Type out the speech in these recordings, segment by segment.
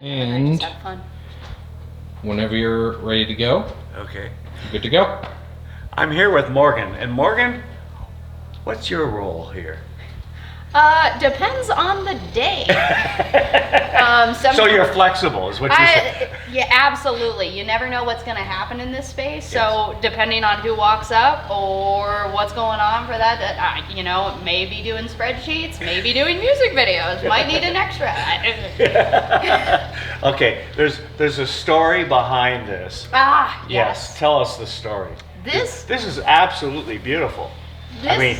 And just have fun. Whenever you're ready to go, Okay. you're good to go. I'm here with Morgan. And Morgan, what's your role here? Depends on the day. So you're flexible, is what you said. Yeah, absolutely. You never know what's going to happen in this space. So depending on who walks up or what's going on for that, maybe doing spreadsheets, maybe doing music videos, might need an extra. Okay, there's a story behind this. Yes. Tell us the story. This is absolutely beautiful. I mean,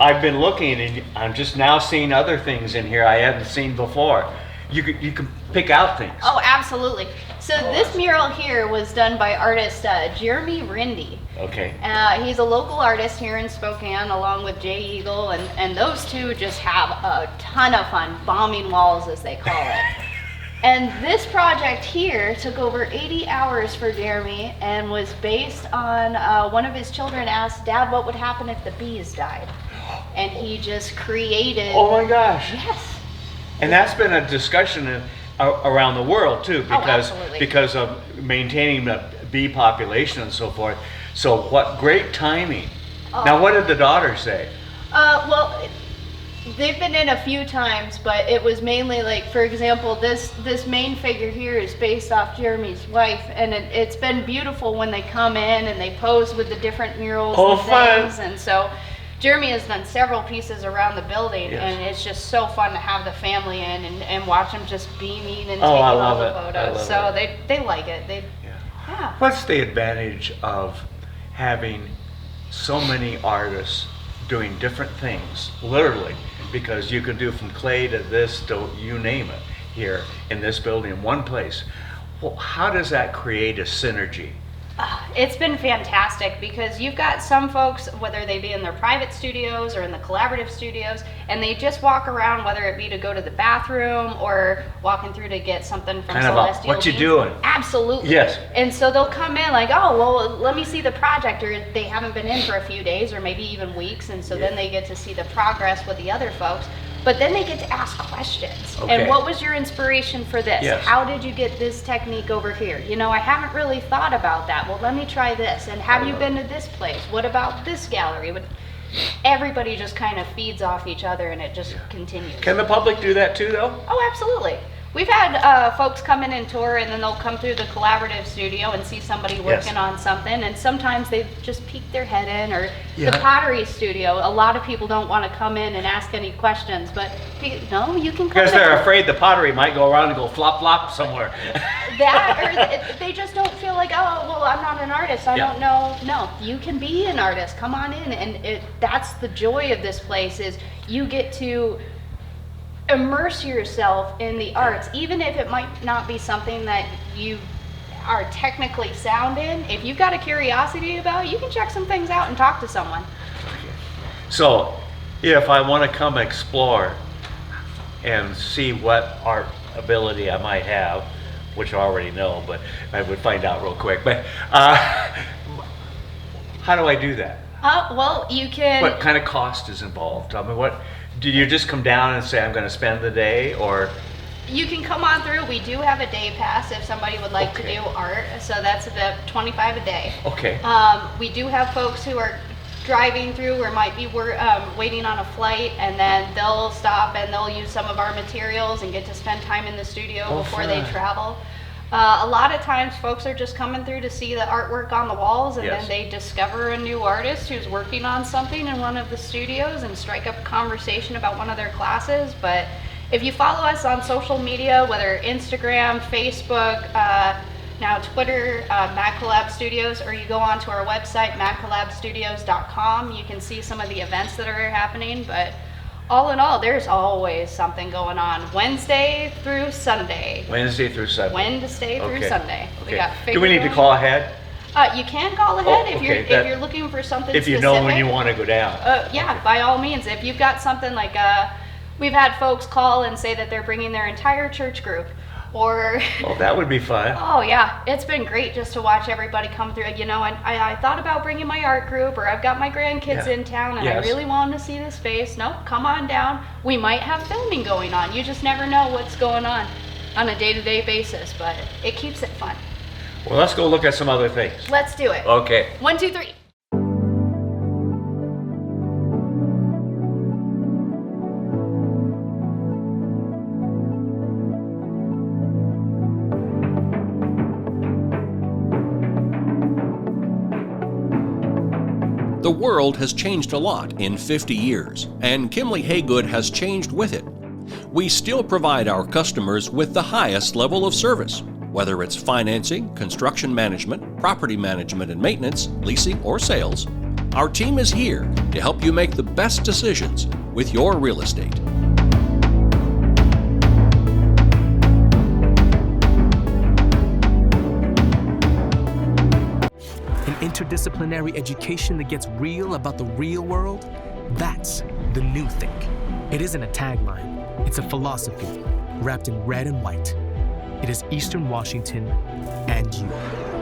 I've been looking, and I'm just now seeing other things in here I hadn't seen before. You can pick out things. Oh, absolutely. So this mural here was done by artist Jeremy Rindy. Okay. He's a local artist here in Spokane, along with Jay Eagle, and those two just have a ton of fun bombing walls, as they call it. And this project here took over 80 hours for Jeremy and was based on one of his children asked, "Dad, what would happen if the bees died?" And he just created... Oh my gosh. Yes. And that's been a discussion around the world too, because of maintaining the bee population and so forth. So what great timing. Now what did the daughter say? Well, they've been in a few times, but it was mainly like, for example, this main figure here is based off Jeremy's wife, and it's been beautiful when they come in and they pose with the different murals and things. And so Jeremy has done several pieces around the building, and it's just so fun to have the family in and watch them just beaming and taking all the photos. So they like it. What's the advantage of having so many artists doing different things, literally? Because you can do from clay to this to you name it here in this building in one place. Well, how does that create a synergy? It's been fantastic because you've got some folks, whether they be in their private studios or in the collaborative studios, and they just walk around, whether it be to go to the bathroom or walking through to get something from Celestial. What you doing? Absolutely. Yes. And so they'll come in like, oh, well, let me see the project, or they haven't been in for a few days or maybe even weeks, and so then they get to see the progress with the other folks. But then they get to ask questions. Okay. And what was your inspiration for this? Yes. How did you get this technique over here? I haven't really thought about that. Well, let me try this. And have you been to this place? What about this gallery? Everybody just kind of feeds off each other, and it just continues. Can the public do that too, though? Oh, absolutely. We've had folks come in and tour, and then they'll come through the collaborative studio and see somebody working on something, and sometimes they just peek their head in, or the pottery studio. A lot of people don't want to come in and ask any questions, but no, you can come because in. they're afraid the pottery might go around and go flop flop somewhere. That, or they just don't feel like, oh, well, I'm not an artist, I don't know. No, you can be an artist. Come on in, and that's the joy of this place, is you get to immerse yourself in the arts, even if it might not be something that you are technically sound in. If you've got a curiosity about it, you can check some things out and talk to someone. So if I want to come explore and see what art ability I might have, which I already know, but I would find out real quick, but how do I do that? Well, you can... What kind of cost is involved? I mean, do you just come down and say, I'm going to spend the day, or? You can come on through. We do have a day pass if somebody would like to do art, so that's about $25 a day. Okay. We do have folks who are driving through or might be waiting on a flight, and then they'll stop and they'll use some of our materials and get to spend time in the studio before they travel. A lot of times folks are just coming through to see the artwork on the walls, and then they discover a new artist who's working on something in one of the studios and strike up a conversation about one of their classes. But if you follow us on social media, whether Instagram, Facebook, now Twitter, M.A.D Co Lab Studios, or you go onto our website, madcolabstudios.com, you can see some of the events that are happening. But all in all, there's always something going on. Wednesday through Sunday. Wednesday through Sunday. Wednesday through Sunday. Okay. Do we need to call ahead? You can call ahead if you're looking for something if you specific. know when you want to go down. Yeah, by all means. If you've got something like, we've had folks call and say that they're bringing their entire church group. Or oh, that would be fun. Oh yeah, it's been great just to watch everybody come through. I thought about bringing my art group, or I've got my grandkids in town, and I really wanted to see this space. Nope, come on down. We might have filming going on. You just never know what's going on. on a day-to-day basis, but it keeps it fun. Well, let's go look at some other things. Let's do it. Okay. 1, 2, 3. The world has changed a lot in 50 years, and Kimley Haygood has changed with it. We still provide our customers with the highest level of service, whether it's financing, construction management, property management and maintenance, leasing, or sales. Our team is here to help you make the best decisions with your real estate. An interdisciplinary education that gets real about the real world, that's the new think. It isn't a tagline, it's a philosophy wrapped in red and white. It is Eastern Washington and you.